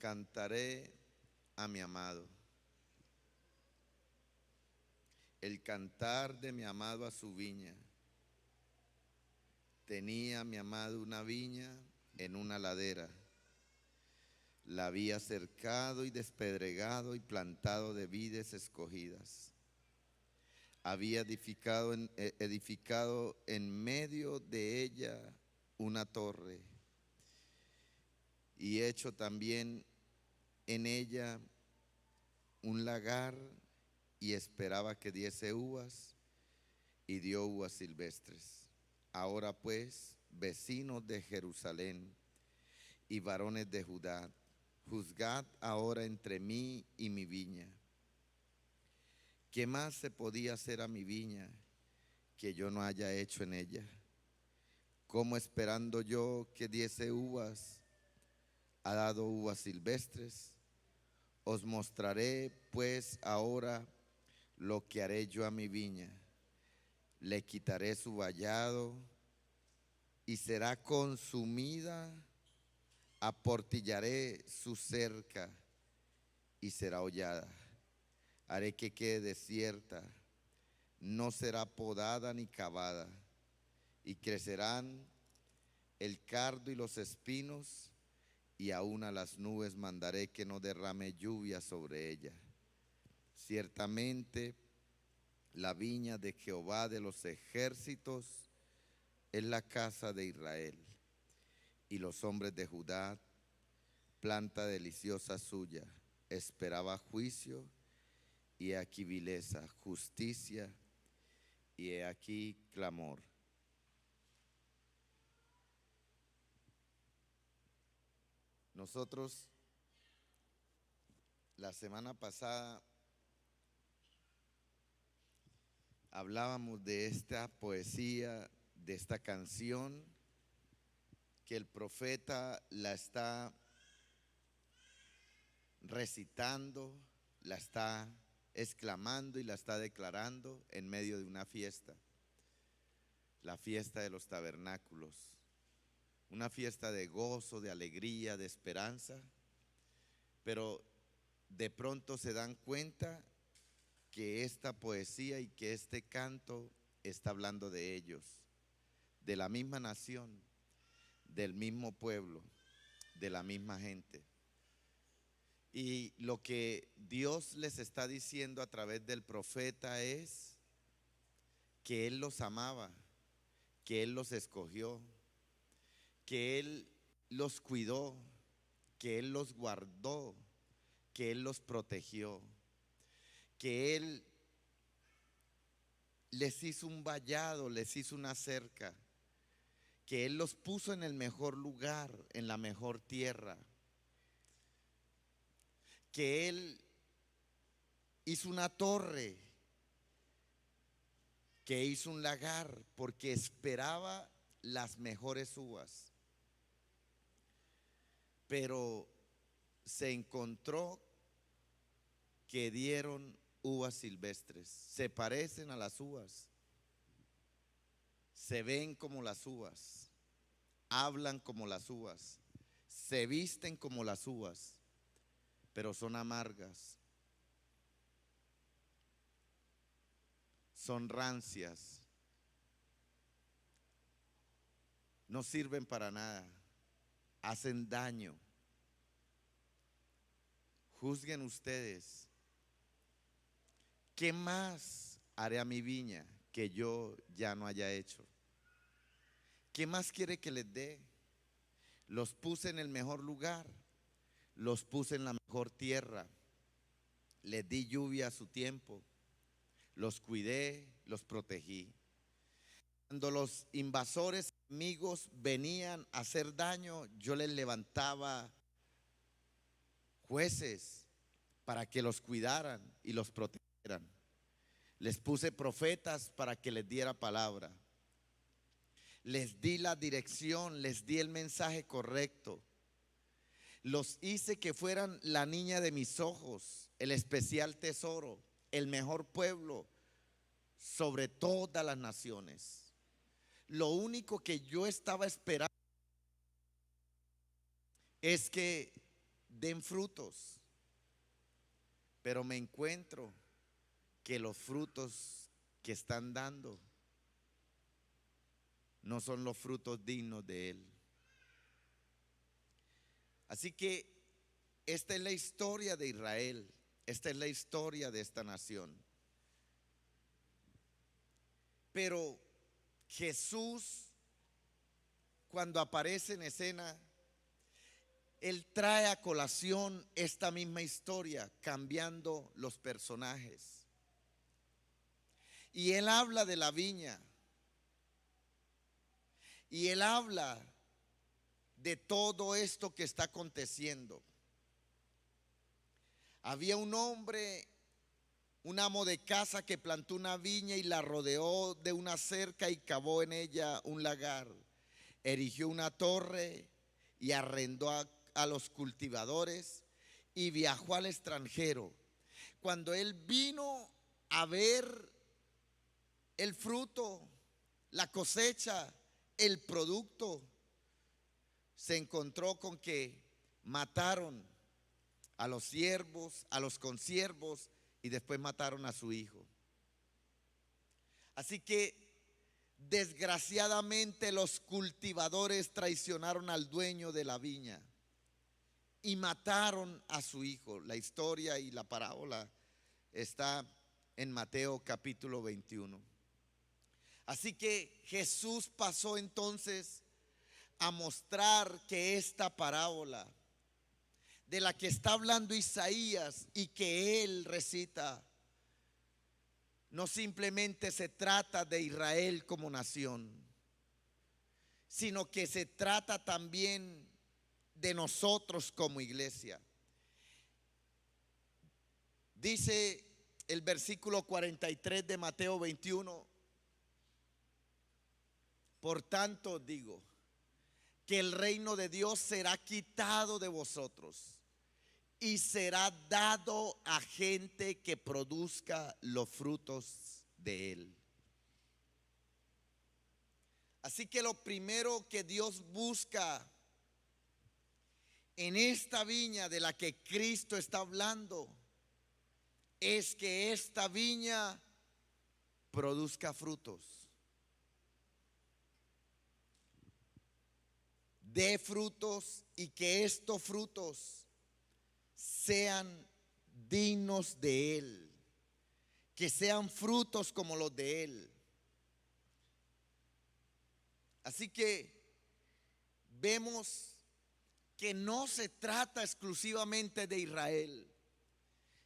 Cantaré a mi amado. El cantar de mi amado a su viña. Tenía mi amado una viña en una ladera. La había cercado y despedregado y plantado de vides escogidas. Había edificado en medio de ella una torre y hecho también en ella un lagar, y esperaba que diese uvas, y dio uvas silvestres. Ahora pues, vecinos de Jerusalén y varones de Judá, juzgad ahora entre mí y mi viña. ¿Qué más se podía hacer a mi viña que yo no haya hecho en ella? ¿Cómo esperando yo que diese uvas, ha dado uvas silvestres? Os mostraré pues ahora lo que haré yo a mi viña. Le quitaré su vallado y será consumida, aportillaré su cerca y será hollada. Haré que quede desierta, no será podada ni cavada, y crecerán el cardo y los espinos, y aún a las nubes mandaré que no derrame lluvia sobre ella. Ciertamente la viña de Jehová de los ejércitos es la casa de Israel, y los hombres de Judá, planta deliciosa suya. Esperaba juicio, y he aquí vileza, justicia, y he aquí clamor. Nosotros la semana pasada hablábamos de esta poesía, de esta canción, que el profeta la está recitando, la está exclamando y la está declarando en medio de una fiesta, la fiesta de los tabernáculos, una fiesta de gozo, de alegría, de esperanza, pero de pronto se dan cuenta que esta poesía y que este canto está hablando de ellos, de la misma nación, del mismo pueblo, de la misma gente. Y lo que Dios les está diciendo a través del profeta es que Él los amaba, que Él los escogió, que Él los cuidó, que Él los guardó, que Él los protegió, que Él les hizo un vallado, les hizo una cerca, que Él los puso en el mejor lugar, en la mejor tierra, que Él hizo una torre, que hizo un lagar, porque esperaba las mejores uvas. Pero se encontró que dieron uvas silvestres. Se parecen a las uvas, se ven como las uvas, hablan como las uvas, se visten como las uvas, pero son amargas, son rancias, no sirven para nada, hacen daño. Juzguen ustedes, ¿qué más haré a mi viña que yo ya no haya hecho? ¿Qué más quiere que les dé? Los puse en el mejor lugar, los puse en la mejor tierra, les di lluvia a su tiempo, los cuidé, los protegí. Cuando los invasores enemigos venían a hacer daño, yo les levantaba jueces para que los cuidaran y los protegieran. Les puse profetas para que les diera palabra. Les di la dirección, les di el mensaje correcto. Los hice que fueran la niña de mis ojos, el especial tesoro, el mejor pueblo sobre todas las naciones. Lo único que yo estaba esperando es que den frutos, pero me encuentro que los frutos que están dando no son los frutos dignos de Él. Así que esta es la historia de Israel, esta es la historia de esta nación. Pero Jesús, cuando aparece en escena, Él trae a colación esta misma historia, cambiando los personajes. Y Él habla de la viña. Y Él habla de todo esto que está aconteciendo. Había un hombre, un amo de casa, que plantó una viña y la rodeó de una cerca y cavó en ella un lagar. Erigió una torre y arrendó a los cultivadores y viajó al extranjero. Cuando él vino a ver el fruto, la cosecha, el producto, se encontró con que mataron a los siervos, a los consiervos, y después mataron a su hijo. Así que desgraciadamente los cultivadores traicionaron al dueño de la viña y mataron a su hijo. La historia y la parábola está en Mateo capítulo 21. Así que Jesús pasó entonces a mostrar que esta parábola de la que está hablando Isaías y que él recita, no simplemente se trata de Israel como nación, sino que se trata también de nosotros como iglesia. Dice el versículo 43 de Mateo 21: por tanto digo que el reino de Dios será quitado de vosotros y será dado a gente que produzca los frutos de él. Así que lo primero que Dios busca en esta viña de la que Cristo está hablando es que esta viña produzca frutos. Dé frutos y que estos frutos sean dignos de Él, que sean frutos como los de Él. Así que vemos que no se trata exclusivamente de Israel,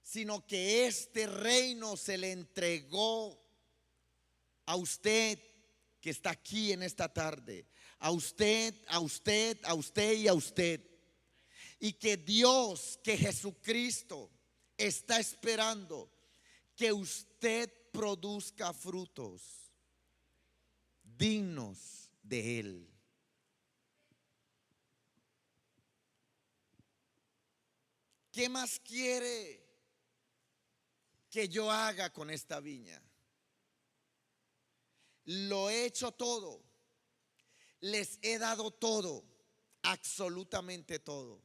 sino que este reino se le entregó a usted que está aquí en esta tarde, a usted, a usted, a usted y a usted. Y que Dios, que Jesucristo está esperando que usted produzca frutos dignos de Él. ¿Qué más quiere que yo haga con esta viña? Lo he hecho todo, les he dado todo, absolutamente todo.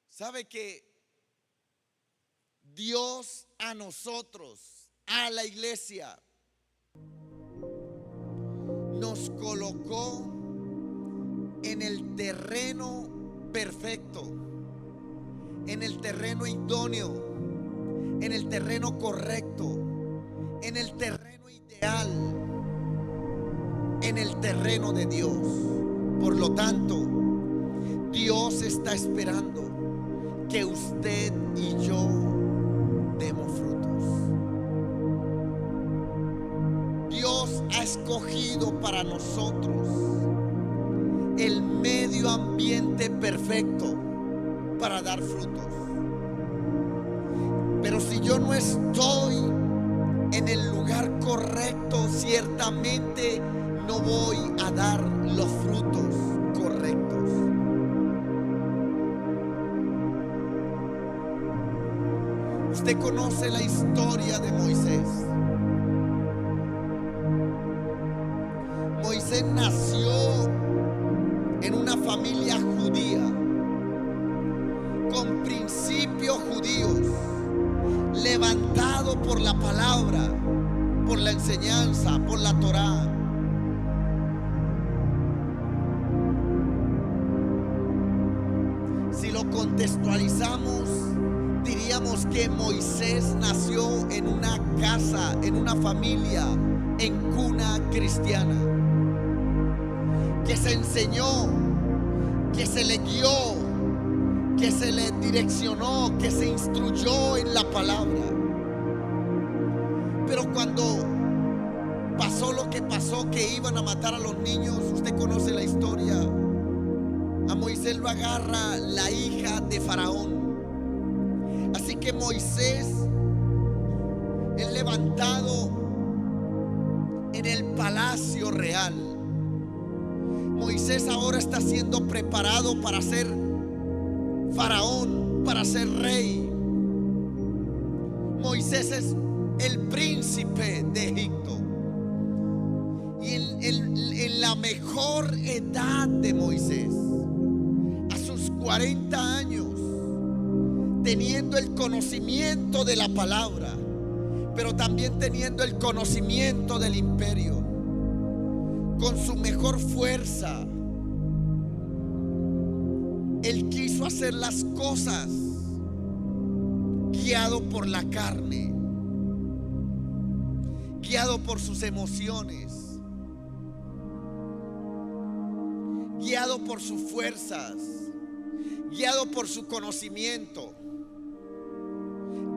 ¿Sabe que Dios a nosotros, a la iglesia, nos colocó en el terreno perfecto, en el terreno idóneo, en el terreno correcto, en el terreno ideal, en el terreno de Dios? Por lo tanto, Dios está esperando que usted y yo demos frutos. Dios ha escogido para nosotros el medio ambiente perfecto para dar frutos. Pero si yo no estoy en el lugar correcto, ciertamente no voy a dar los frutos correctos. Usted conoce la historia de Moisés. palabra, por la enseñanza, por la Torá. Si lo contextualizamos, diríamos que Moisés nació en una casa, en una familia, en cuna cristiana, que se enseñó, que se le guió, que se le direccionó, que se instruyó en la palabra. Pero cuando pasó lo que pasó, que iban a matar a los niños, usted conoce la historia, a Moisés lo agarra la hija de Faraón. Así que Moisés es levantado en el palacio real. Moisés ahora está siendo preparado para ser faraón, para ser rey. Moisés es el príncipe de Egipto. Y en la mejor edad de Moisés, a sus 40 años, teniendo el conocimiento de la palabra, pero también teniendo el conocimiento del imperio, con su mejor fuerza, él quiso hacer las cosas guiado por la carne, guiado por sus emociones, guiado por sus fuerzas, guiado por su conocimiento,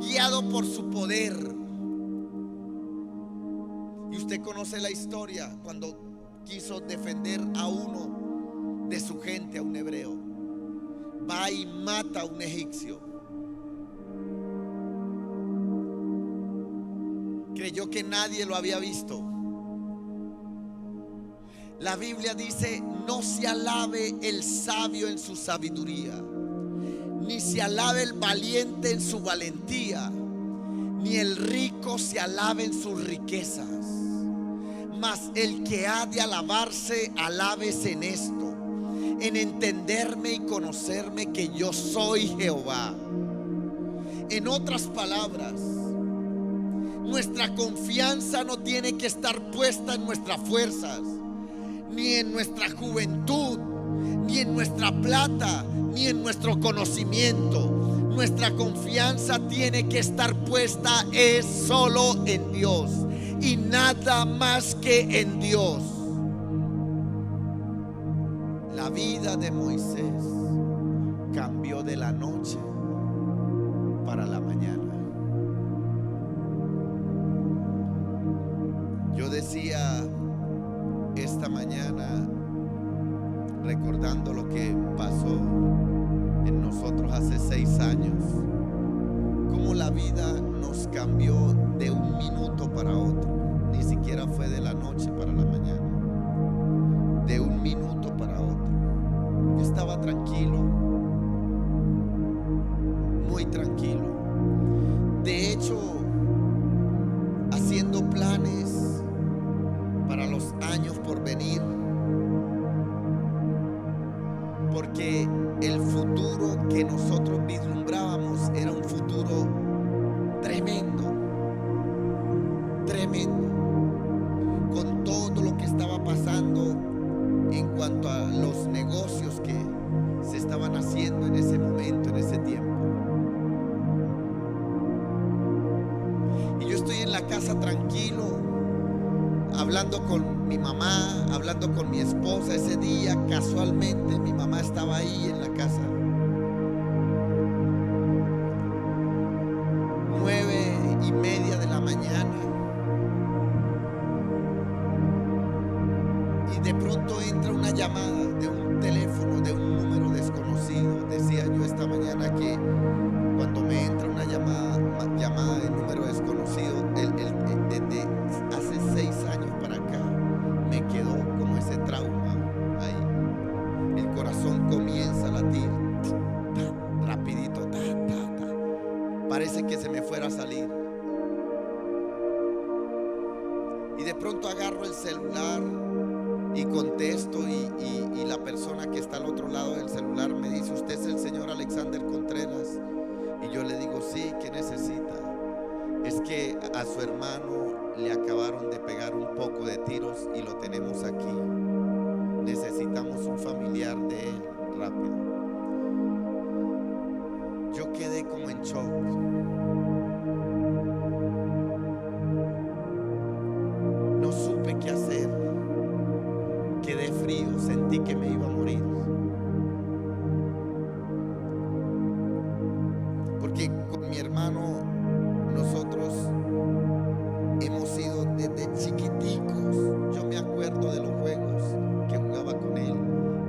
guiado por su poder. Y usted conoce la historia cuando quiso defender a uno de su gente, a un hebreo. Va y mata a un egipcio. Creyó que nadie lo había visto. La Biblia dice: no se alabe el sabio en su sabiduría, ni se alabe el valiente en su valentía, ni el rico se alabe en sus riquezas. Mas el que ha de alabarse, alábese en esto, en entenderme y conocerme que yo soy Jehová. En otras palabras, nuestra confianza no tiene que estar puesta en nuestras fuerzas, ni en nuestra juventud, ni en nuestra plata, ni en nuestro conocimiento. Nuestra confianza tiene que estar puesta es solo en Dios y nada más que en Dios. La vida de Moisés cambió de la noche para la mañana. Yo decía esta mañana, recordando lo que pasó en nosotros hace 6 años, cómo la vida nos cambió de un minuto para otro. Ni siquiera fue de la noche para la mañana, de un minuto para otro. Yo estaba tranquilo, muy tranquilo. De hecho, haciendo planes para los años por venir, porque el futuro que nosotros vislumbrábamos era un futuro tremendo, tremendo, con todo lo que estaba pasando en cuanto a los negocios que se estaban haciendo en ese momento, en ese tiempo. Y yo estoy en la casa tranquilo, hablando con mi mamá, hablando con mi esposa. Ese día casualmente mi mamá estaba ahí en la casa. 9:30 de la mañana. Y de pronto entra una llamada de un teléfono, de un número desconocido. Decía yo esta mañana que cuando me entra una llamada de número desconocido, desde hace 6 años para acá, me quedó como ese trauma ahí. El corazón comienza a latir rapidito, parece que se me fuera a salir. Y de pronto agarro el celular y contesto, y la persona que está al otro lado del celular me dice: ¿usted es el señor Alexander Contreras? Y yo le digo: sí, ¿qué necesita? Es que a su un familiar de él rápido. Yo quedé como en shock. No supe qué hacer. Quedé frío, sentí que me iba a morir. Porque con mi hermano nosotros hemos sido desde chiquiticos. Yo me acuerdo de los juegos que jugaba con él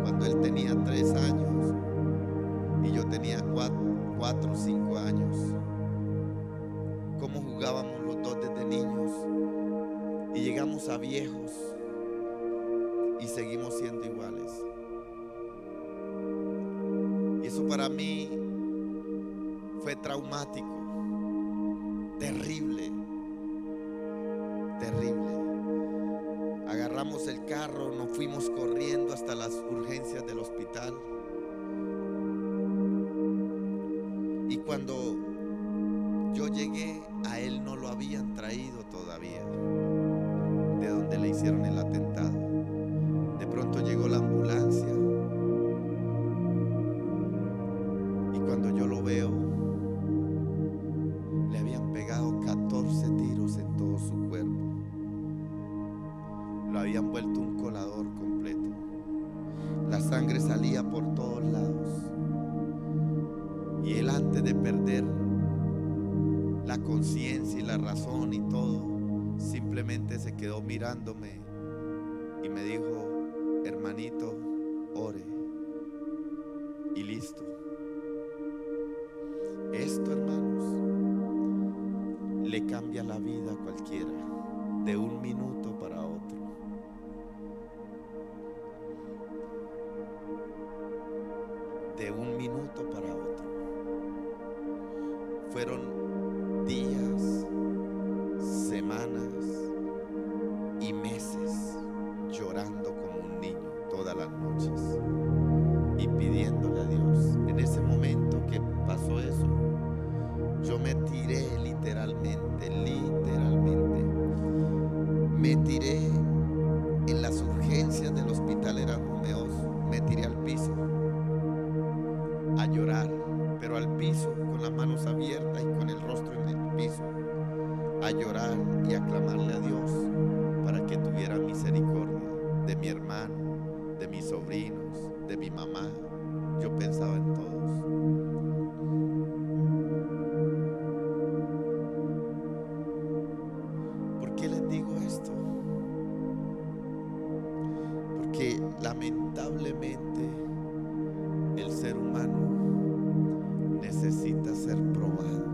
cuando él tenía 3 años y yo tenía 4 o 5 años. Cómo jugábamos los dos desde niños y llegamos a viejos y seguimos siendo iguales. Y eso para mí fue traumático, terrible, terrible. Agarramos el carro, nos fuimos corriendo hasta las urgencias del hospital. Y cuando yo llegué, a él no lo habían traído todavía de donde le hicieron el atentado. De pronto llegó la ambulancia y cuando yo lo veo, le habían pegado 14 tiros en todo su cuerpo. Lo habían vuelto un colador completo. La sangre salía por todos lados. Y él, antes de perder la conciencia y la razón y todo, simplemente se quedó mirándome y me dijo: hermanito, ore. Y listo. Esto, hermanos, le cambia la vida a cualquiera de un minuto para otro. De un minuto para otro. Fueron días, semanas y meses llorando como un niño todas las noches y pidiéndole a Dios. En ese momento que pasó eso, yo me tiré literalmente, me tiré en las urgencias del hospital, eran numerosas, me tiré al piso a llorar, pero al piso con las manos abiertas y con el rostro en el piso, a llorar y a clamarle a Dios para que tuviera misericordia de mi hermano, de mis sobrinos, de mi mamá. Yo pensaba en todos. ¿Por qué les digo esto? Porque lamentablemente el ser humano necesita ser probado,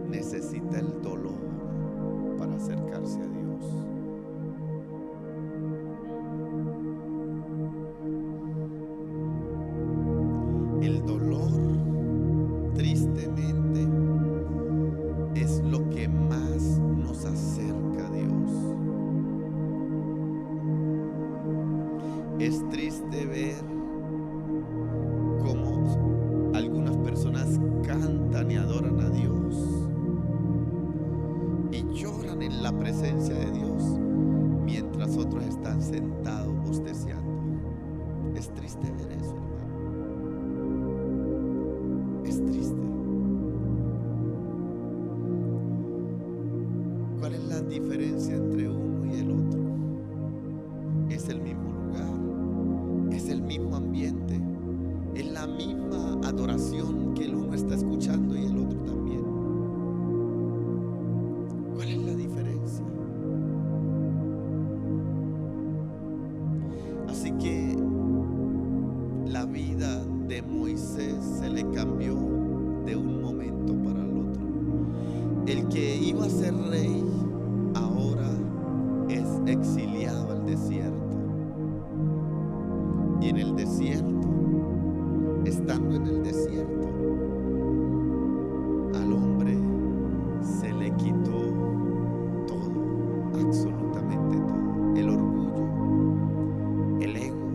necesita el dolor para acercarse a Dios. El dolor, tristemente, es lo que más nos acerca a Dios. Es triste ver cómo algunas personas cantan y adoran a Dios y lloran en la presencia de Dios mientras otros están sentados bosteciando. Es triste ver eso, hermano. Es triste. ¿Cuál es la diferencia entre uno y el otro? Es el mismo lugar, es el mismo ambiente, es la misma adoración que el uno está escuchando y el otro también. ¿Cuál es la diferencia? Así que la vida de Moisés se le cambió de un momento para el otro. El que iba a ser rey ahora es exiliado al desierto. Y en el desierto, estando en el desierto, al hombre se le quitó todo, absolutamente todo. El orgullo, el ego,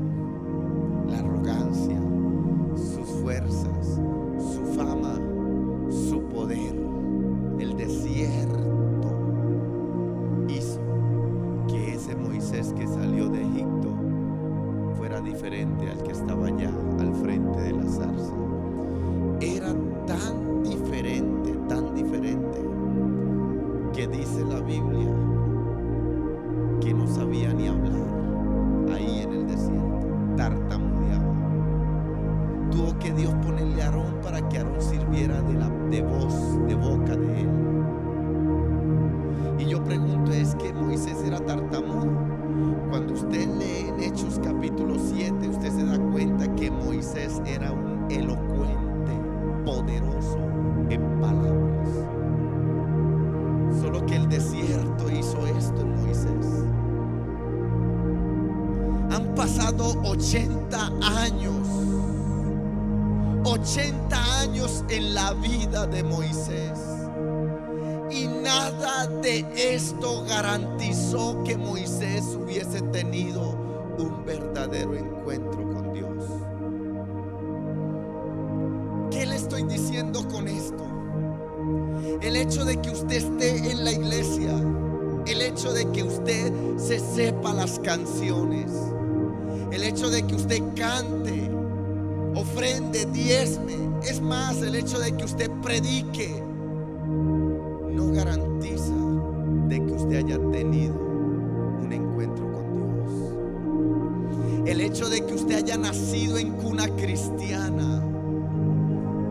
la arrogancia, sus fuerzas, su fama, su poder. El desierto hizo que ese Moisés que salió de Egipto diferente al que estaba allá al frente de la zarza. Era tan diferente, que dice la Biblia que no sabía ni hablar ahí en el desierto, tartamudeaba. Tuvo que Dios ponerle a Aarón para que Aarón sirviera de voz, de boca de él. Y yo pregunto, ¿es que Moisés era tartamudo? Cuando usted lee en Hechos capítulo 7, usted se da cuenta que Moisés era un elocuente, poderoso en palabras. Solo que el desierto hizo esto en Moisés. Han pasado 80 años. 80 años en la vida de Moisés. Y nada de esto garantizó que Moisés hubiese tenido un verdadero encuentro con Dios. ¿Qué le estoy diciendo con esto? El hecho de que usted esté en la iglesia, el hecho de que usted se sepa las canciones, el hecho de que usted cante, ofrende, diezme, es más, el hecho de que usted predique, no garantiza de que usted haya tenido un encuentro con Dios. El hecho de que usted haya nacido en cuna cristiana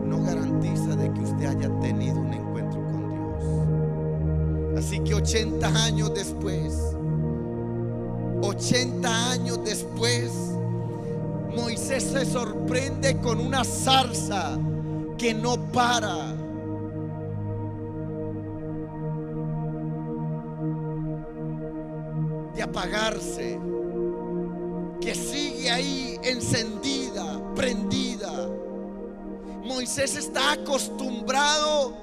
no garantiza de que usted haya tenido un encuentro con Dios. Así que 80 años después, Moisés se sorprende con una zarza que no para. De apagarse, que sigue ahí encendida, prendida. Moisés está acostumbrado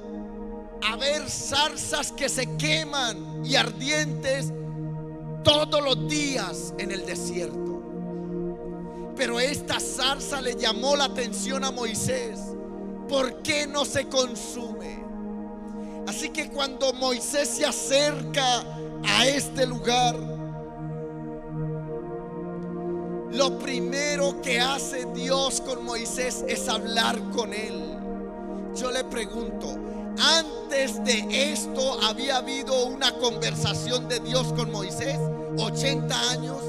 a ver zarzas que se queman y ardientes todos los días en el desierto. Pero esta zarza le llamó la atención a Moisés. ¿Por qué no se consume? Así que cuando Moisés se acerca a este lugar, lo primero que hace Dios con Moisés es hablar con él. Yo le pregunto, antes de esto había habido una conversación de Dios con Moisés, 80 años.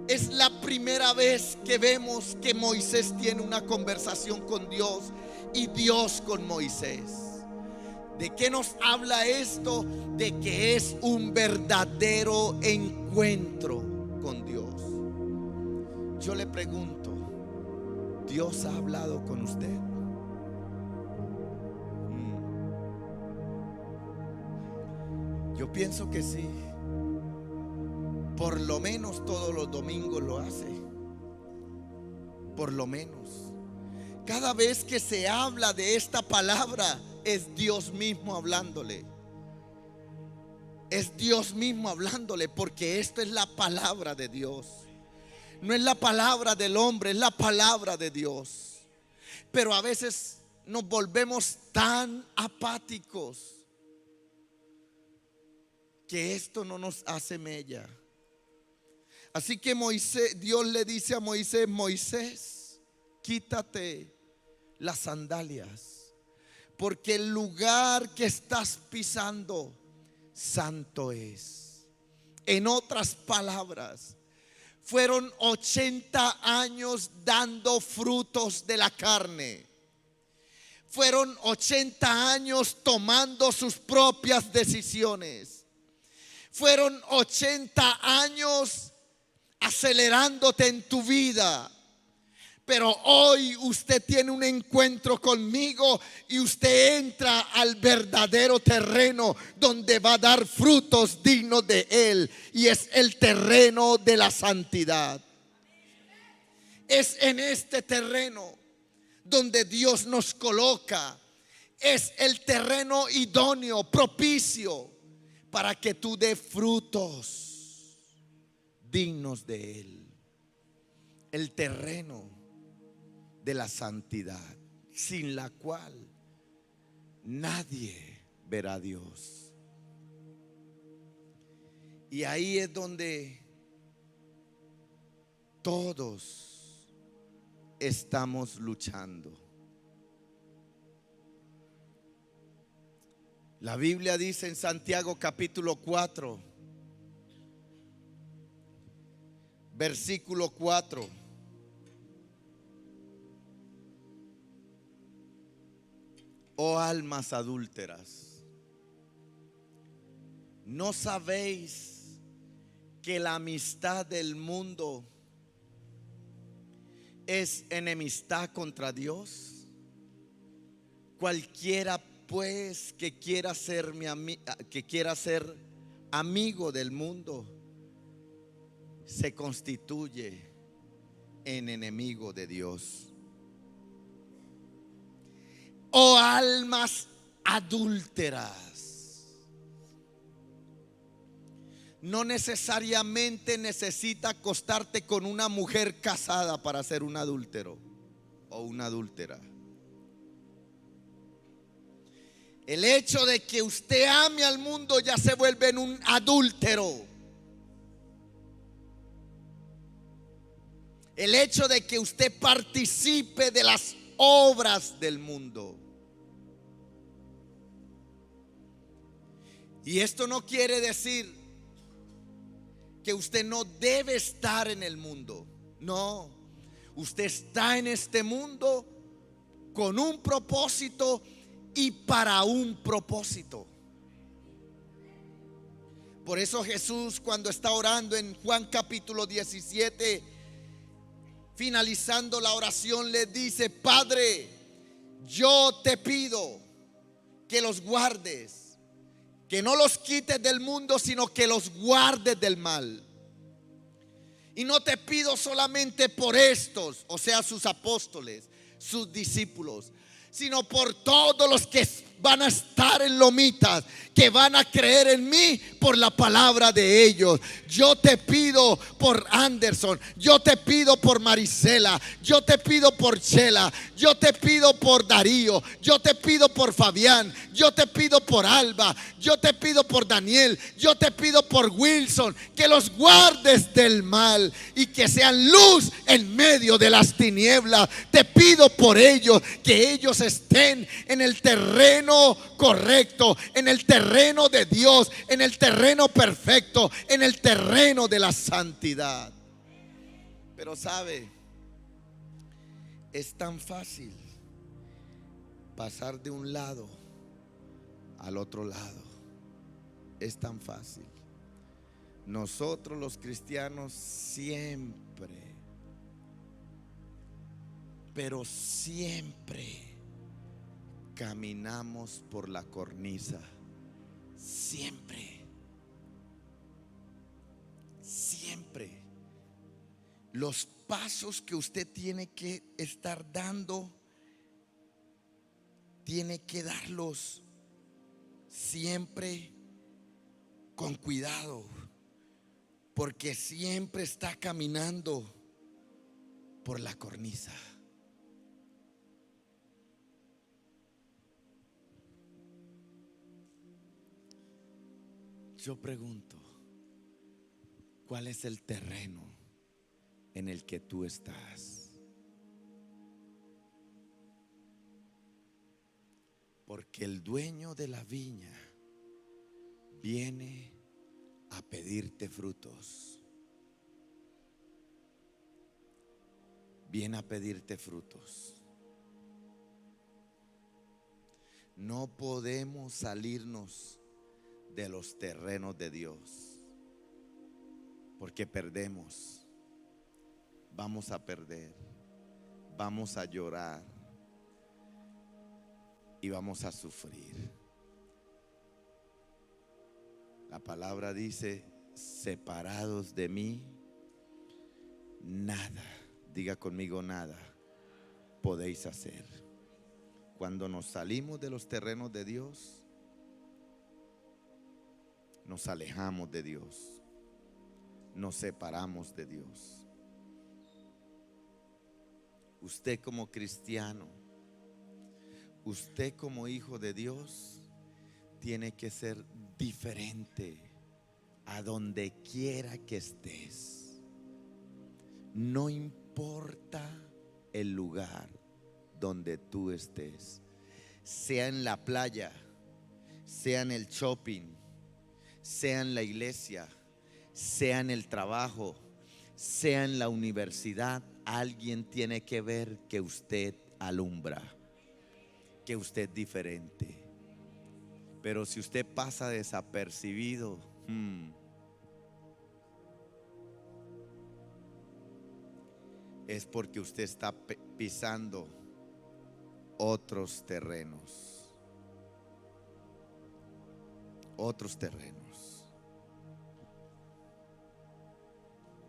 Es la primera vez que vemos que Moisés tiene una conversación con Dios y Dios con Moisés. ¿De qué nos habla esto? De que es un verdadero encuentro con Dios. Yo le pregunto, ¿Dios ha hablado con usted? Yo pienso que sí. Por lo menos todos los domingos lo hace. Por lo menos. Cada vez que se habla de esta palabra, es Dios mismo hablándole. Es Dios mismo hablándole, porque esta es la palabra de Dios. No es la palabra del hombre, es la palabra de Dios. Pero a veces nos volvemos tan apáticos que esto no nos hace mella. Así que Dios le dice a Moisés: Moisés, quítate las sandalias, porque el lugar que estás pisando santo es. En otras palabras, fueron 80 años dando frutos de la carne. Fueron 80 años tomando sus propias decisiones. Fueron 80 años acelerándote en tu vida. Pero hoy usted tiene un encuentro conmigo y usted entra al verdadero terreno donde va a dar frutos dignos de Él, y es el terreno de la santidad. Es en este terreno donde Dios nos coloca. Es el terreno idóneo, propicio para que tú des frutos dignos de Él. El terreno de la santidad, sin la cual nadie verá a Dios. Y ahí es donde todos estamos luchando. La Biblia dice en Santiago capítulo 4, versículo 4: oh almas adúlteras, ¿no sabéis que la amistad del mundo es enemistad contra Dios? Cualquiera pues que quiera ser amigo del mundo se constituye en enemigo de Dios. Oh almas adúlteras, no necesariamente necesita acostarte con una mujer casada para ser un adúltero o una adúltera. El hecho de que usted ame al mundo ya se vuelve en un adúltero. El hecho de que usted participe de las obras del mundo. Y esto no quiere decir que usted no debe estar en el mundo. No, usted está en este mundo con un propósito y para un propósito. Por eso Jesús, cuando está orando en Juan capítulo 17, finalizando la oración, le dice: Padre, yo te pido que los guardes, que no los quites del mundo, sino que los guardes del mal. Y no te pido solamente por estos, o sea, sus apóstoles, sus discípulos, sino por todos los que van a estar en Lomitas, que van a creer en mí por la palabra de ellos. Yo te pido por Anderson, yo te pido por Marisela, yo te pido por Chela, yo te pido por Darío, yo te pido por Fabián, yo te pido por Alba, yo te pido por Daniel, yo te pido por Wilson, que los guardes del mal y que sean luz en medio de las tinieblas. Te pido por ellos, que ellos estén en el terreno correcto, en el terreno de Dios, en el terreno perfecto, en el terreno de la santidad. Pero sabe, es tan fácil pasar de un lado al otro lado. Es tan fácil. Nosotros los cristianos siempre, pero siempre caminamos por la cornisa. Siempre. Siempre. Los pasos que usted tiene que estar dando, tiene que darlos siempre con cuidado, porque siempre está caminando por la cornisa. Yo pregunto, ¿cuál es el terreno en el que tú estás? Porque el dueño de la viña viene a pedirte frutos. Viene a pedirte frutos. No podemos salirnos de los terrenos de Dios, porque perdemos. Vamos a perder, vamos a llorar y vamos a sufrir. La palabra dice: separados de mí, nada, diga conmigo, nada podéis hacer. Cuando nos salimos de los terrenos de Dios, nos alejamos de Dios, nos separamos de Dios. Usted como cristiano, usted como hijo de Dios, tiene que ser diferente a donde quiera que estés. No importa el lugar donde tú estés, sea en la playa, sea en el shopping, sea en la iglesia, sea en el trabajo, sea en la universidad, alguien tiene que ver que usted alumbra, que usted es diferente. Pero si usted pasa desapercibido, es porque usted está pisando otros terrenos. Otros terrenos.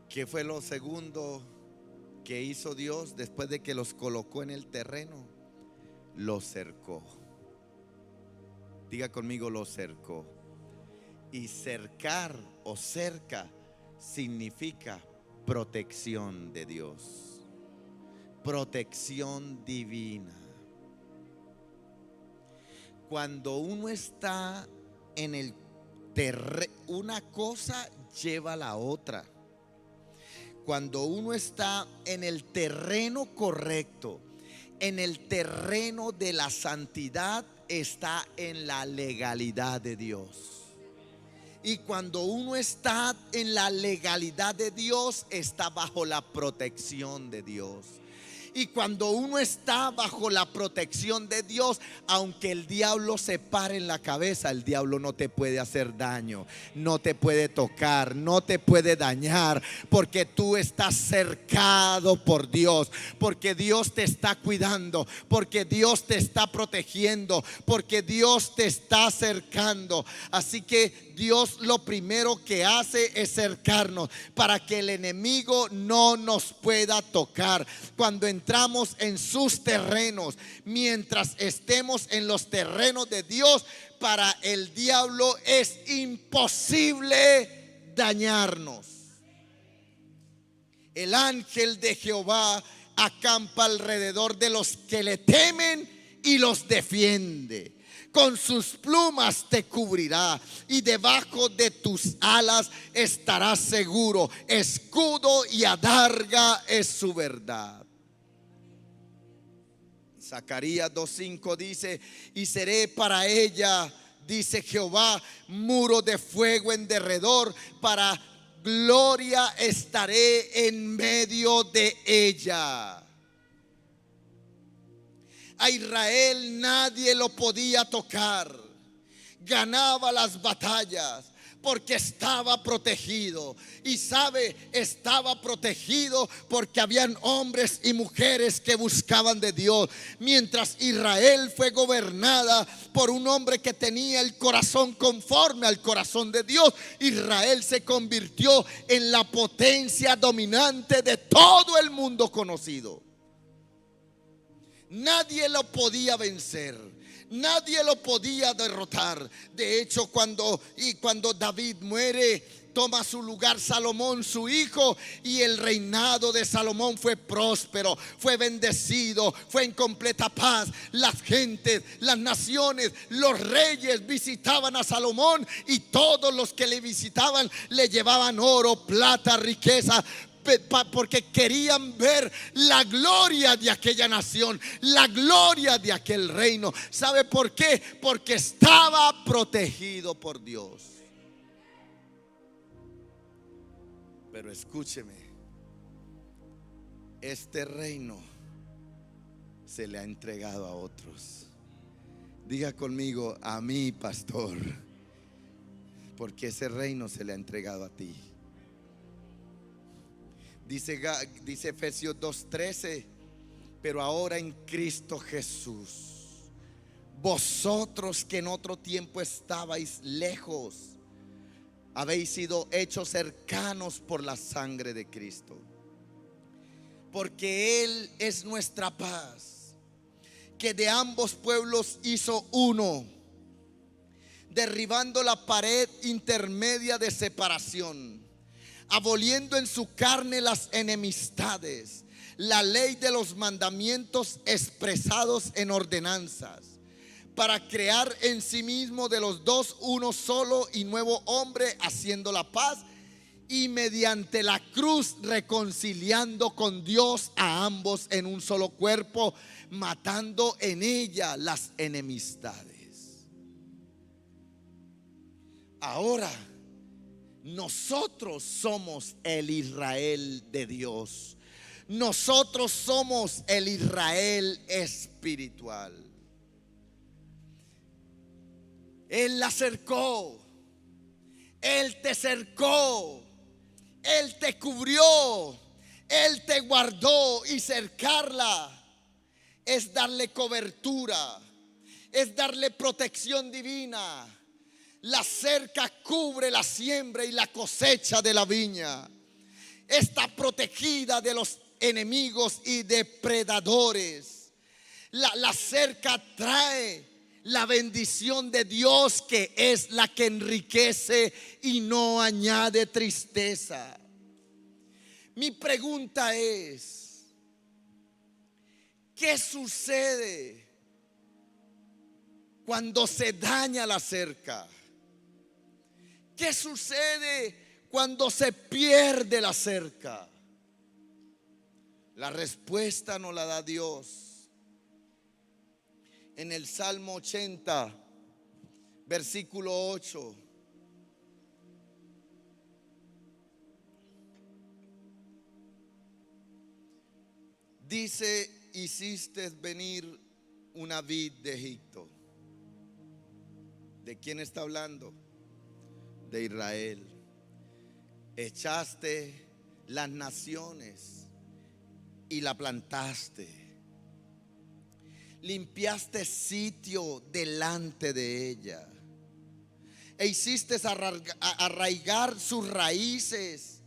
¿Qué fue lo segundo que hizo Dios después de que los colocó en el terreno? Los cercó. Diga conmigo, los cercó. Y cercar o cerca significa protección de Dios, protección divina. Cuando uno está en el terreno, una cosa lleva a la otra. Cuando uno está en el terreno correcto, en el terreno de la santidad, está en la legalidad de Dios. Y cuando uno está en la legalidad de Dios, está bajo la protección de Dios. Y cuando uno está bajo la protección de Dios, aunque el diablo se pare en la cabeza, el diablo no te puede hacer daño, no te puede tocar, no te puede dañar, porque tú estás cercado por Dios, porque Dios te está cuidando, porque Dios te está protegiendo, porque Dios te está acercando. Así que Dios lo primero que hace es cercarnos para que el enemigo no nos pueda tocar. Cuando entramos en sus terrenos, mientras estemos en los terrenos de Dios, para el diablo es imposible dañarnos. El ángel de Jehová acampa alrededor de los que le temen y los defiende. Con sus plumas te cubrirá y debajo de tus alas estarás seguro. Escudo y adarga es su verdad. Zacarías 2:5 dice: y seré para ella, dice Jehová, muro de fuego en derredor, para gloria estaré en medio de ella. A Israel nadie lo podía tocar. Ganaba las batallas porque estaba protegido. Y sabe, estaba protegido porque habían hombres y mujeres que buscaban de Dios. Mientras Israel fue gobernada por un hombre que tenía el corazón conforme al corazón de Dios, Israel se convirtió en la potencia dominante de todo el mundo conocido. Nadie lo podía vencer, nadie lo podía derrotar. De hecho, cuando David muere, toma su lugar Salomón, su hijo, y el reinado de Salomón fue próspero, fue bendecido, fue en completa paz. Las gentes, las naciones, los reyes visitaban a Salomón, y todos los que le visitaban le llevaban oro, plata, riqueza, porque querían ver la gloria de aquella nación, la gloria de aquel reino. ¿Sabe por qué? Porque estaba protegido por Dios. Pero escúcheme, este reino se le ha entregado a otros. Diga conmigo: a mí, pastor, porque ese reino se le ha entregado a ti. Dice Efesios 2:13: pero ahora en Cristo Jesús, vosotros que en otro tiempo estabais lejos, habéis sido hechos cercanos por la sangre de Cristo, porque Él es nuestra paz, que de ambos pueblos hizo uno, derribando la pared intermedia de separación, aboliendo en su carne las enemistades, la ley de los mandamientos expresados en ordenanzas, para crear en sí mismo de los dos uno solo y nuevo hombre, haciendo la paz, y mediante la cruz reconciliando con Dios a ambos en un solo cuerpo, matando en ella las enemistades. Ahora nosotros somos el Israel de Dios. Nosotros somos el Israel espiritual. Él la cercó, Él te cercó, Él te cubrió, Él te guardó. Y cercarla es darle cobertura, es darle protección divina. La cerca cubre la siembra y la cosecha de la viña. Está protegida de los enemigos y depredadores. La cerca trae la bendición de Dios, que es la que enriquece y no añade tristeza. Mi pregunta es: ¿qué sucede cuando se daña la cerca? ¿Qué sucede cuando se pierde la cerca? La respuesta nos la da Dios. En el Salmo 80, versículo 8. Dice: hiciste venir una vid de Egipto. ¿De quién está hablando? De Israel. Echaste las naciones y la plantaste. Limpiaste sitio delante de ella, e hiciste arraigar sus raíces,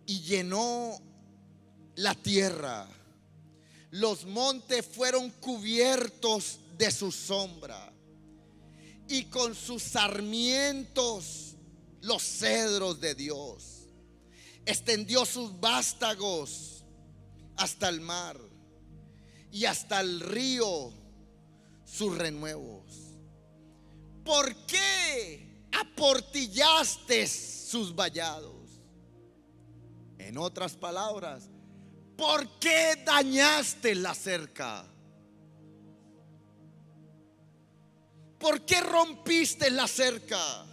y llenó la tierra. Los montes fueron cubiertos de su sombra, y con sus sarmientos los cedros de Dios. Extendió sus vástagos hasta el mar, y hasta el río sus renuevos. ¿Por qué aportillaste sus vallados? En otras palabras, ¿por qué dañaste la cerca? ¿Por qué rompiste la cerca?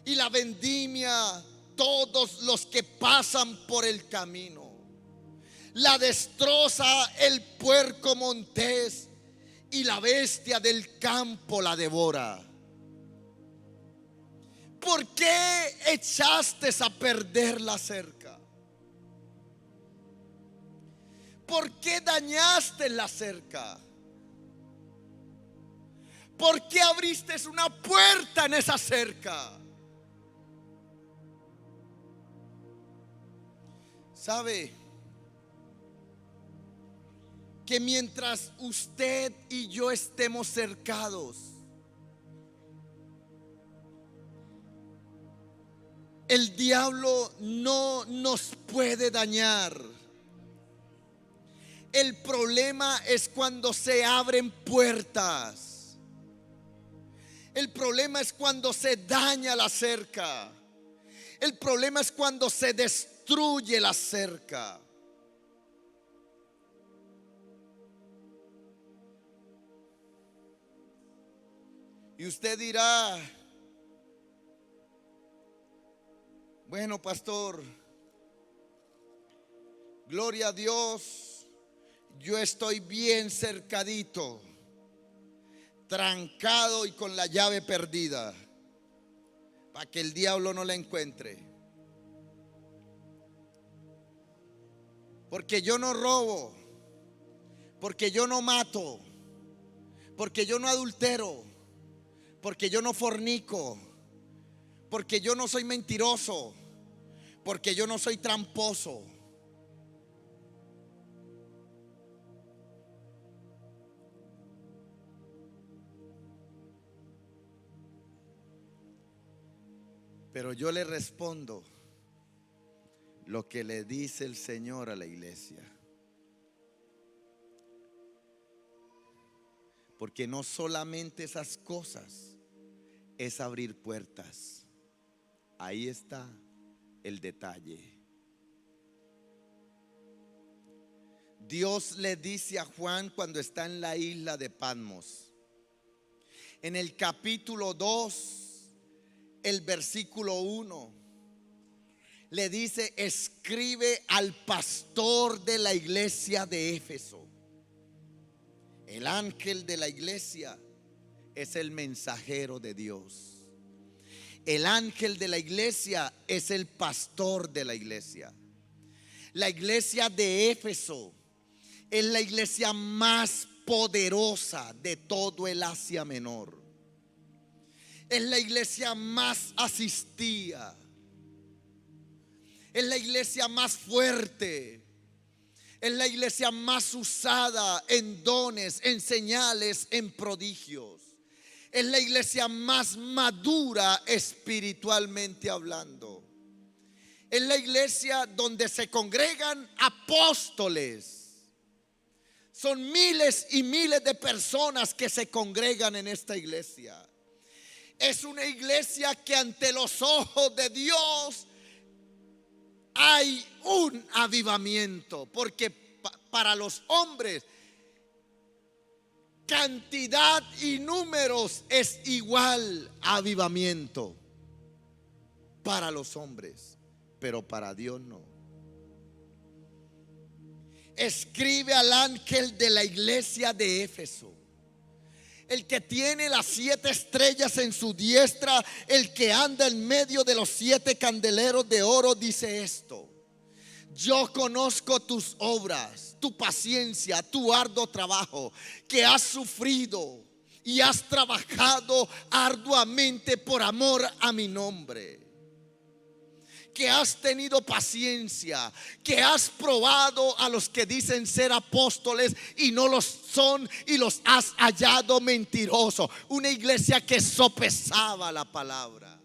Y la vendimia todos los que pasan por el camino. La destroza el puerco montés, y la bestia del campo la devora. ¿Por qué echaste a perder la cerca? ¿Por qué dañaste la cerca? ¿Por qué abriste una puerta en esa cerca? ¿Sabe que mientras usted y yo estemos cercados, el diablo no nos puede dañar? El problema es cuando se abren puertas. El problema es cuando se daña la cerca. El problema es cuando se destruye la cerca. Y usted dirá: bueno, pastor, gloria a Dios, yo estoy bien cercadito, trancado y con la llave perdida, para que el diablo no la encuentre. Porque yo no robo, porque yo no mato, porque yo no adultero, porque yo no fornico, porque yo no soy mentiroso, porque yo no soy tramposo. Pero yo le respondo lo que le dice el Señor a la iglesia. Porque no solamente esas cosas es abrir puertas. Ahí está el detalle. Dios le dice a Juan cuando está en la isla de Patmos, en el capítulo 2, el versículo 1, le dice: escribe al pastor de la iglesia de Éfeso. El ángel de la iglesia es el mensajero de Dios. El ángel de la iglesia es el pastor de la iglesia. La iglesia de Éfeso es la iglesia más poderosa de todo el Asia Menor. Es la iglesia más asistida. Es la iglesia más fuerte. Es la iglesia más usada en dones, en señales, en prodigios. Es la iglesia más madura espiritualmente hablando. Es la iglesia donde se congregan apóstoles. Son miles y miles de personas que se congregan en esta iglesia. Es una iglesia que ante los ojos de Dios hay un avivamiento, porque para los hombres cantidad y números es igual a avivamiento para los hombres, pero para Dios no. Escribe al ángel de la iglesia de Éfeso, el que tiene las 7 estrellas en su diestra, el que anda en medio de los 7 candeleros de oro, dice esto: yo conozco tus obras, tu paciencia, tu arduo trabajo, que has sufrido y has trabajado arduamente por amor a mi nombre. Que has tenido paciencia, que has probado a los que dicen ser apóstoles y no los son, y los has hallado mentirosos. Una iglesia que sopesaba la palabra.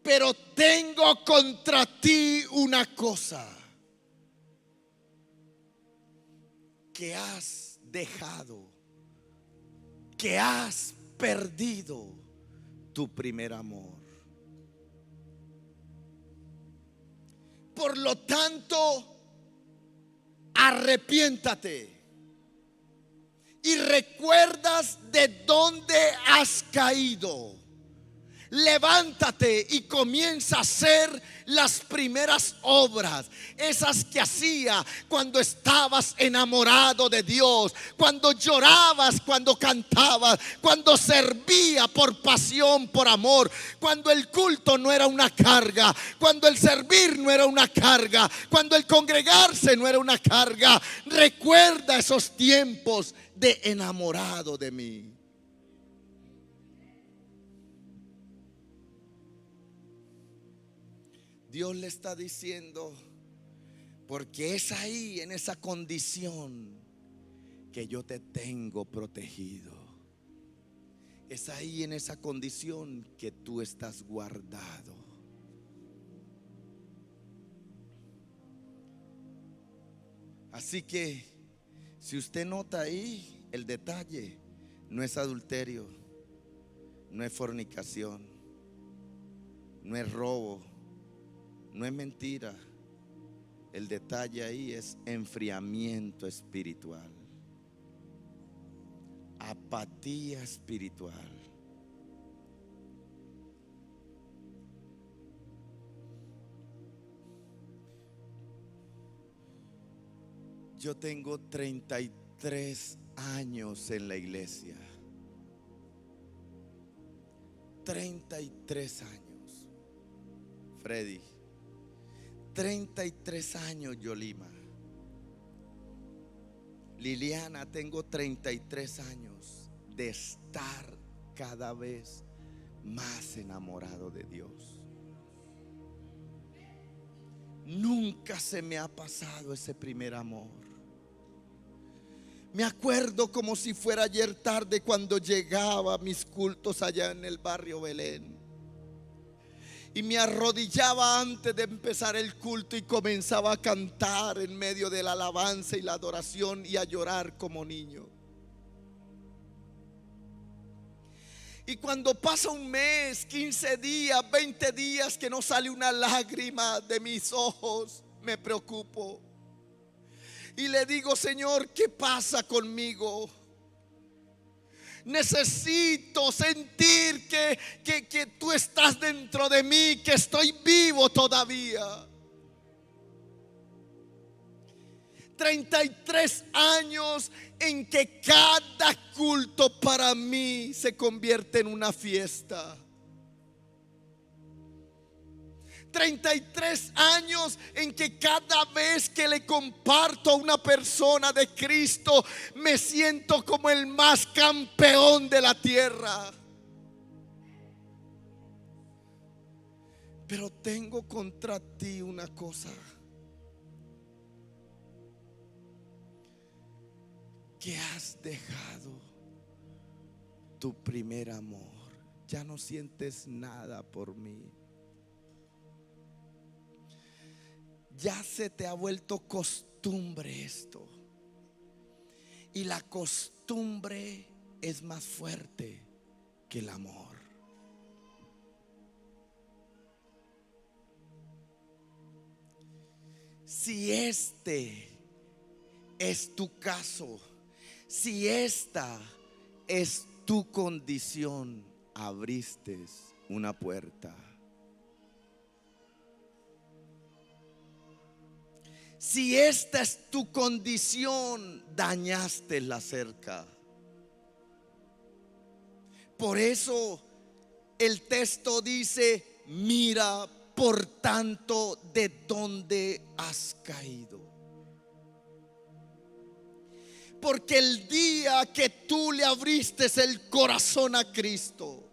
Pero tengo contra ti una cosa: que has dejado, que has perdido tu primer amor. Por lo tanto, arrepiéntate y recuerdas de dónde has caído. Levántate y comienza a hacer las primeras obras, esas que hacía cuando estabas enamorado de Dios, cuando llorabas, cuando cantabas, cuando servía por pasión, por amor, cuando el culto no era una carga, cuando el servir no era una carga, cuando el congregarse no era una carga. Recuerda esos tiempos de enamorado de mí. Dios le está diciendo, porque es ahí, en esa condición, que yo te tengo protegido. Es ahí, en esa condición, que tú estás guardado. Así que, si usted nota ahí el detalle, no es adulterio, no es fornicación, no es robo, no es mentira. El detalle ahí es enfriamiento espiritual, apatía espiritual. Yo tengo 33 años en la iglesia. 33 años, Freddy. 33 años, Yolima. Liliana, tengo 33 años de estar cada vez más enamorado de Dios. Nunca se me ha pasado ese primer amor. Me acuerdo como si fuera ayer tarde cuando llegaba a mis cultos allá en el barrio Belén. Y me arrodillaba antes de empezar el culto y comenzaba a cantar en medio de la alabanza y la adoración y a llorar como niño. Y cuando pasa un mes, 15 días, 20 días que no sale una lágrima de mis ojos, me preocupo. Y le digo: Señor, ¿qué pasa conmigo? Necesito sentir que tú estás dentro de mí, que estoy vivo todavía. 33 años en que cada culto para mí se convierte en una fiesta. 33 años en que cada vez que le comparto a una persona de Cristo, me siento como el más campeón de la tierra. Pero tengo contra ti una cosa: que has dejado tu primer amor. Ya no sientes nada por mí. Ya se te ha vuelto costumbre esto. Y la costumbre es más fuerte que el amor. Si este es tu caso, si esta es tu condición, abriste una puerta. Si esta es tu condición, dañaste la cerca. Por eso el texto dice: mira por tanto de dónde has caído. Porque el día que tú le abriste el corazón a Cristo,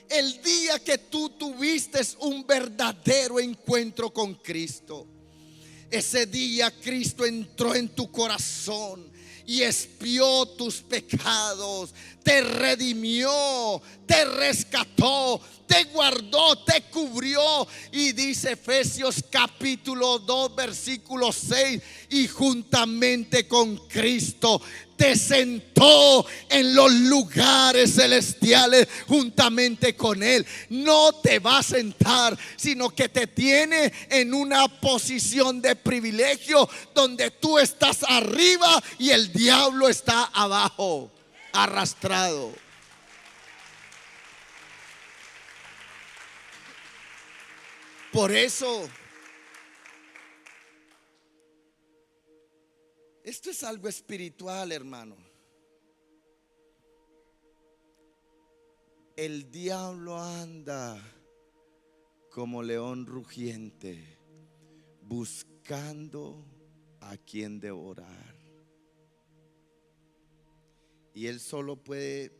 el día que tú tuviste un verdadero encuentro con Cristo, ese día Cristo entró en tu corazón y expió tus pecados, te redimió, te rescató, te guardó, te cubrió. Y dice Efesios capítulo 2 versículo 6: y juntamente con Cristo te sentó en los lugares celestiales juntamente con Él. No te va a sentar, sino que te tiene en una posición de privilegio donde tú estás arriba y el diablo está abajo, arrastrado. Por eso, esto es algo espiritual, hermano. El diablo anda como león rugiente, buscando a quien devorar. Y él solo puede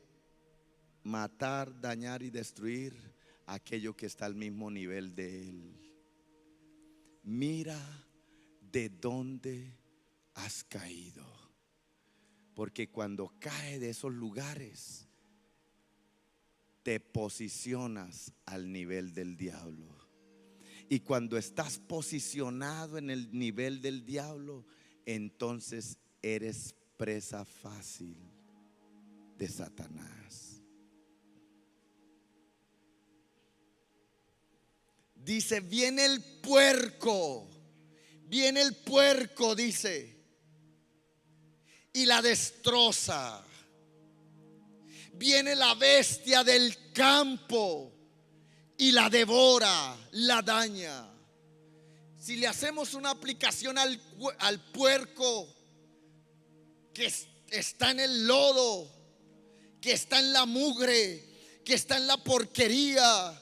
matar, dañar y destruir aquello que está al mismo nivel de él. Mira de dónde has caído, porque cuando cae de esos lugares te posicionas al nivel del diablo. Y cuando estás posicionado en el nivel del diablo, entonces eres presa fácil de Satanás. Dice: viene el puerco, dice, y la destroza. Viene la bestia del campo y la devora, la daña. Si le hacemos una aplicación al puerco que está en el lodo, que está en la mugre, que está en la porquería,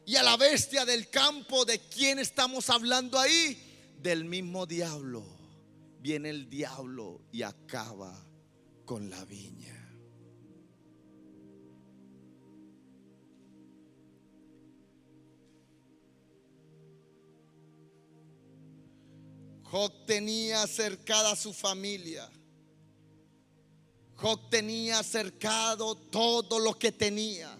y a la bestia del campo, ¿de quién estamos hablando ahí? Del mismo diablo. Viene el diablo y acaba con la viña. Job tenía cercada a su familia. Job tenía cercado todo lo que tenía.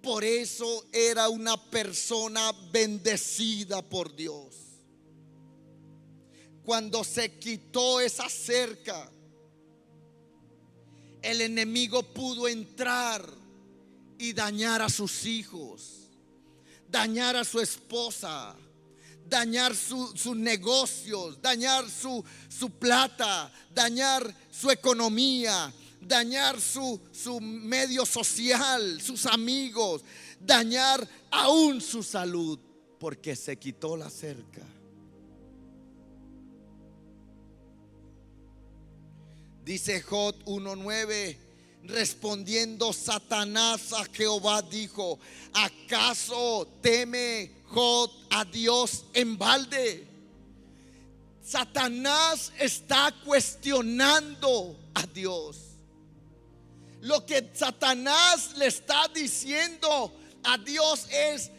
Por eso era una persona bendecida por Dios. Cuando se quitó esa cerca, el enemigo pudo entrar y dañar a sus hijos, dañar a su esposa, dañar sus negocios, dañar su plata, dañar su economía, dañar su medio social, sus amigos, dañar aún su salud, porque se quitó la cerca. Dice Job 1:9, respondiendo Satanás a Jehová dijo: ¿acaso teme Job a Dios en balde? Satanás está cuestionando a Dios. Lo que Satanás le está diciendo a Dios es: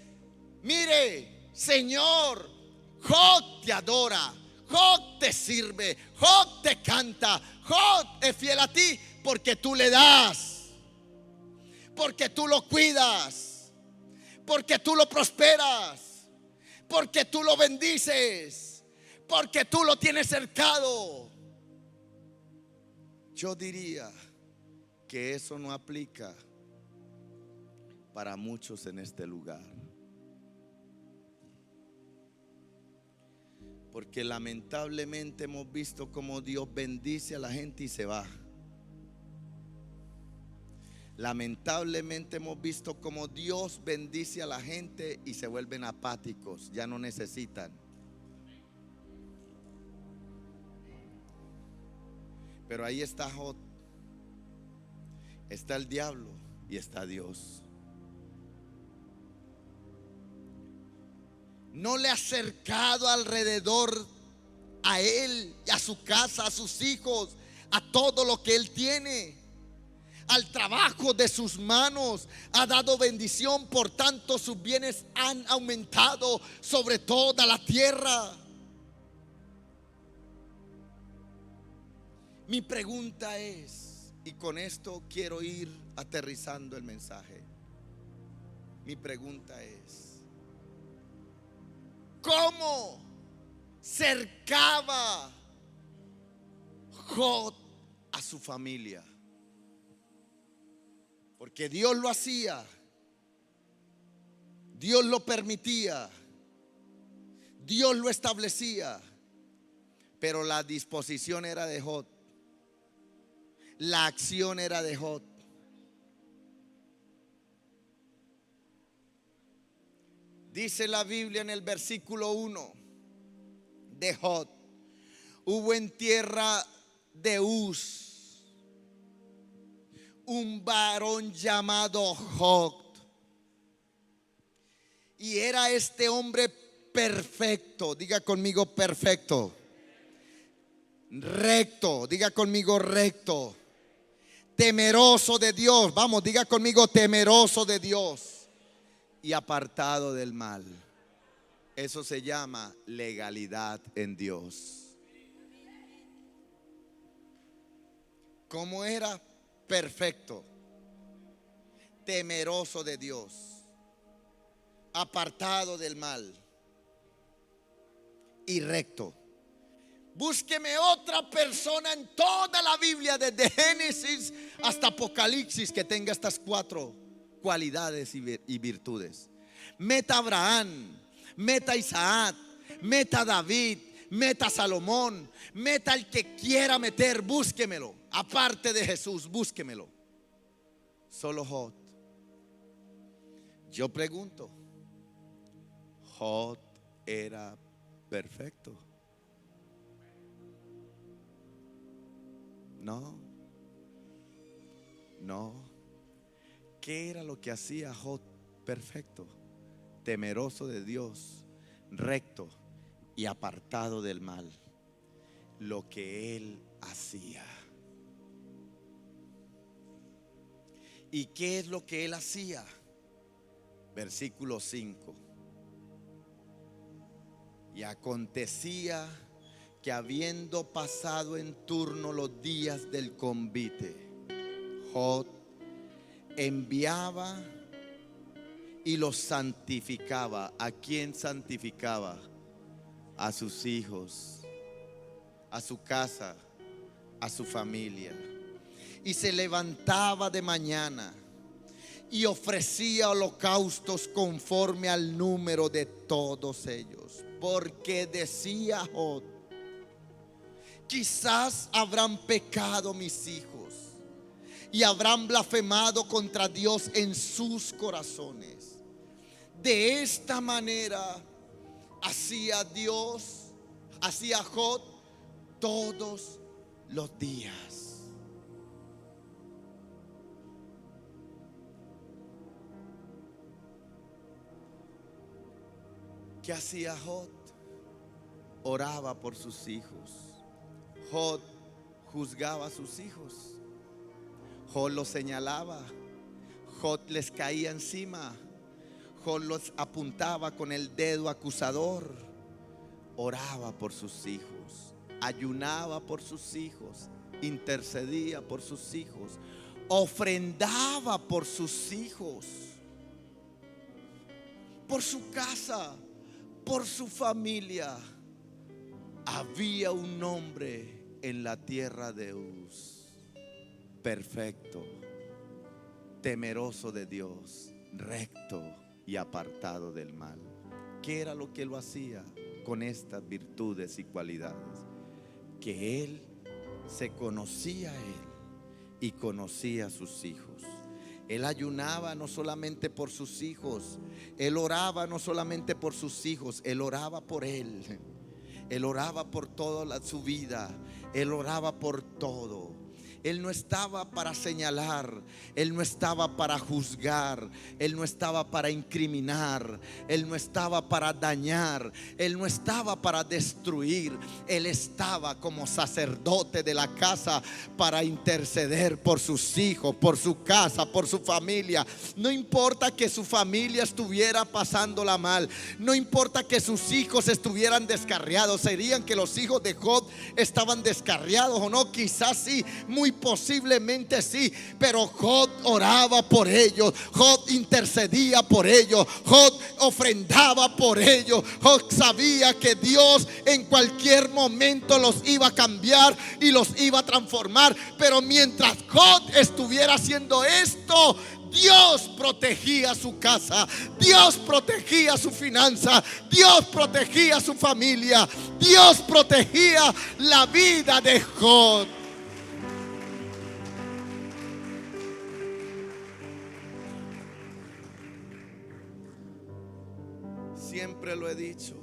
mire, Señor, Job te adora, Job te sirve, Job te canta, Job es fiel a ti porque tú le das, porque tú lo cuidas, porque tú lo prosperas, porque tú lo bendices, porque tú lo tienes cercado. Yo diría que eso no aplica para muchos en este lugar, porque lamentablemente hemos visto cómo Dios bendice a la gente y se va. Lamentablemente hemos visto cómo Dios bendice a la gente y se vuelven apáticos, ya no necesitan. Pero ahí está Job, está el diablo y está Dios. No le ha acercado alrededor a él, a su casa, a sus hijos, a todo lo que él tiene, al trabajo de sus manos. Ha dado bendición, por tanto sus bienes han aumentado sobre toda la tierra. Mi pregunta es, y con esto quiero ir aterrizando el mensaje, mi pregunta es: ¿cómo cercaba Job a su familia? Porque Dios lo hacía, Dios lo permitía, Dios lo establecía, pero la disposición era de Job, la acción era de Job. Dice la Biblia en el versículo 1 de Job: hubo en tierra de Uz un varón llamado Job, y era este hombre perfecto. Diga conmigo perfecto. Recto, diga conmigo recto. Temeroso de Dios, vamos, diga conmigo temeroso de Dios y apartado del mal. Eso se llama legalidad en Dios. ¿Cómo era? Perfecto, temeroso de Dios, apartado del mal y recto. Búsqueme otra persona en toda la Biblia, desde Génesis hasta Apocalipsis, que tenga estas 4 cualidades y virtudes. Meta a Abraham, meta a Isaac, meta a David, meta a Salomón, meta al que quiera meter, búsquemelo. Aparte de Jesús, búsquemelo. Solo Job. Yo pregunto, ¿Job era perfecto? No. ¿Qué era lo que hacía Job perfecto? Temeroso de Dios, recto y apartado del mal. Lo que él hacía. ¿Y qué es lo que él hacía? Versículo 5. Y acontecía que, habiendo pasado en turno los días del convite, Job enviaba y los santificaba. ¿A quién santificaba? A sus hijos, a su casa, a su familia. Y se levantaba de mañana y ofrecía holocaustos conforme al número de todos ellos. Porque decía Job: quizás habrán pecado mis hijos y habrán blasfemado contra Dios en sus corazones. De esta manera hacía Job todos los días. ¿Qué hacía Job? Oraba por sus hijos. Job juzgaba a sus hijos. Job los señalaba. Job les caía encima. Job los apuntaba con el dedo acusador. Oraba por sus hijos, ayunaba por sus hijos, intercedía por sus hijos, ofrendaba por sus hijos, por su casa, por su familia. Había un hombre en la tierra de Uz, perfecto, temeroso de Dios, recto y apartado del mal. ¿Qué era lo que lo hacía? Con estas virtudes y cualidades, que él se conocía a él y conocía a sus hijos. Él ayunaba no solamente por sus hijos, él oraba no solamente por sus hijos, él oraba por él. Él oraba por toda su vida, él oraba por todo. Él no estaba para señalar, él no estaba para juzgar, él no estaba para incriminar, él no estaba para dañar, él no estaba para destruir. Él estaba como sacerdote de la casa para interceder por sus hijos, por su casa, por su familia. No importa que su familia estuviera pasándola mal, no importa que sus hijos estuvieran descarriados. Serían que los hijos de Job estaban descarriados o no, quizás sí, muy posiblemente sí, pero Job oraba por ellos, Job intercedía por ellos, Job ofrendaba por ellos. Job sabía que Dios en cualquier momento los iba a cambiar y los iba a transformar. Pero mientras Job estuviera haciendo esto, Dios protegía su casa, Dios protegía su finanza, Dios protegía su familia, Dios protegía la vida de Job. Siempre lo he dicho,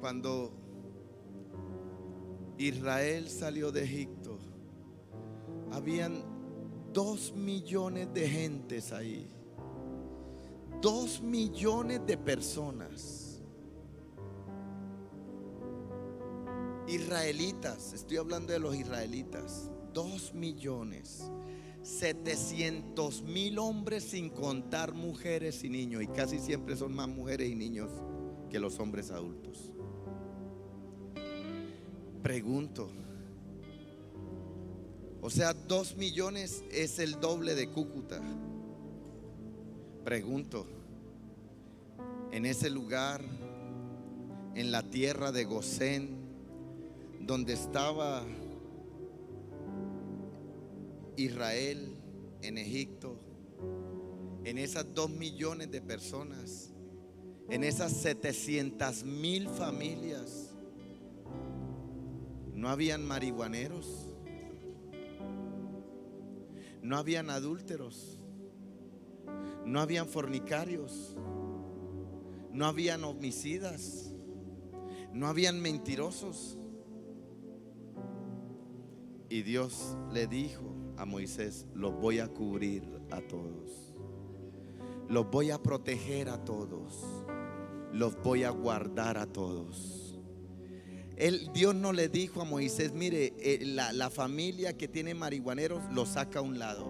cuando Israel salió de Egipto, habían 2 millones de gentes ahí, 2 millones de personas, israelitas. Estoy hablando de los israelitas. 2.700.000 hombres, sin contar mujeres y niños, y casi siempre son más mujeres y niños que los hombres adultos. Pregunto, o sea, 2 millones es el doble de Cúcuta. Pregunto, en ese lugar, en la tierra de Gosén, donde estaba Israel, en Egipto, en esas 2 millones de personas, en esas 700.000 familias, no habían marihuaneros, no habían adúlteros, no habían fornicarios, no habían homicidas, no habían mentirosos. Y Dios le dijo a Moisés: los voy a cubrir a todos, los voy a proteger a todos, los voy a guardar a todos. Dios no le dijo a Moisés: mire, la familia que tiene marihuaneros lo saca a un lado,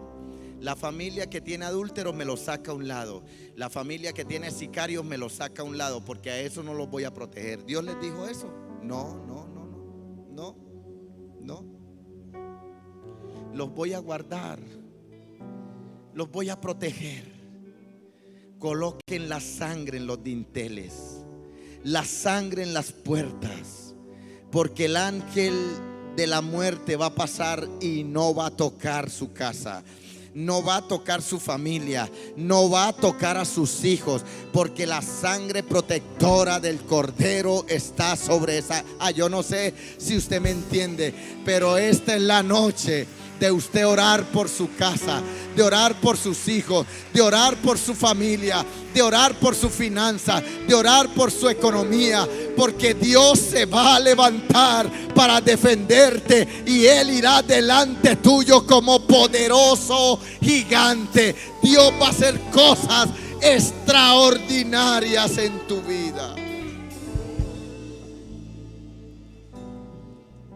la familia que tiene adúlteros me lo saca a un lado, la familia que tiene sicarios me lo saca a un lado, porque a eso no los voy a proteger. ¿Dios les dijo eso? No. Los voy a guardar, los voy a proteger. Coloquen la sangre en los dinteles, la sangre en las puertas, porque el ángel de la muerte va a pasar y no va a tocar su casa. no va a tocar su familia, no va a tocar a sus hijos, porque la sangre protectora del Cordero está sobre esa. Yo no sé si usted me entiende, pero esta es la noche de usted orar por su casa, de orar por sus hijos, de orar por su familia, de orar por su finanza, de orar por su economía, porque Dios se va a levantar para defenderte y Él irá delante tuyo como poderoso gigante. Dios va a hacer cosas extraordinarias en tu vida.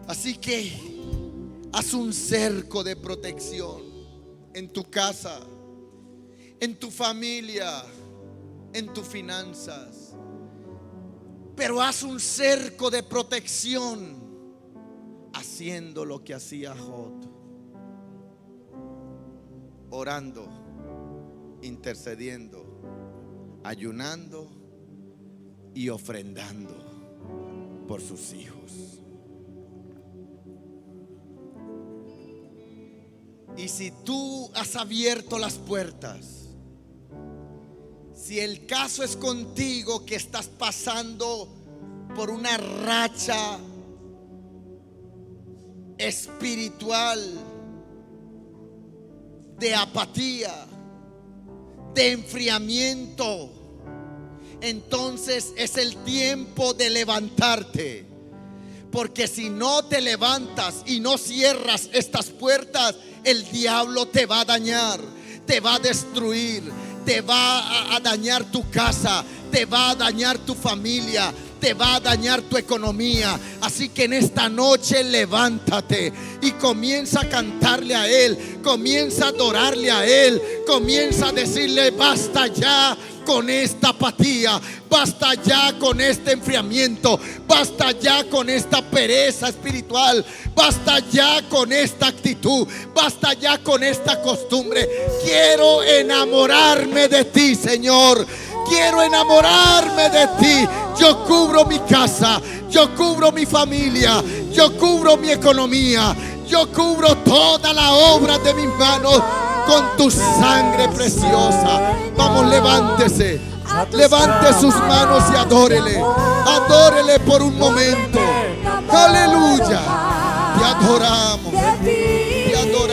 Así que haz un cerco de protección en tu casa, en tu familia, en tus finanzas. Pero haz un cerco de protección haciendo lo que hacía Job: orando, intercediendo, ayunando y ofrendando por sus hijos. Y si tú has abierto las puertas, si el caso es contigo que estás pasando por una racha espiritual de apatía, de enfriamiento, entonces es el tiempo de levantarte. Porque si no te levantas y no cierras estas puertas, el diablo te va a dañar, te va a destruir, te va a dañar tu casa, te va a dañar tu familia, te va a dañar tu economía. Así que en esta noche levántate y comienza a cantarle a Él, comienza a adorarle a Él, comienza a decirle: basta ya con esta apatía, basta ya con este enfriamiento, basta ya con esta pereza espiritual, basta ya con esta actitud, basta ya con esta costumbre. Quiero enamorarme de ti, Señor. Quiero enamorarme de ti. Yo cubro mi casa, yo cubro mi familia, yo cubro mi economía, yo cubro toda la obra de mis manos con tu sangre preciosa. Vamos, levántese, levante sus manos y adórele, adórele por un momento. Aleluya, te adoramos, te adoramos.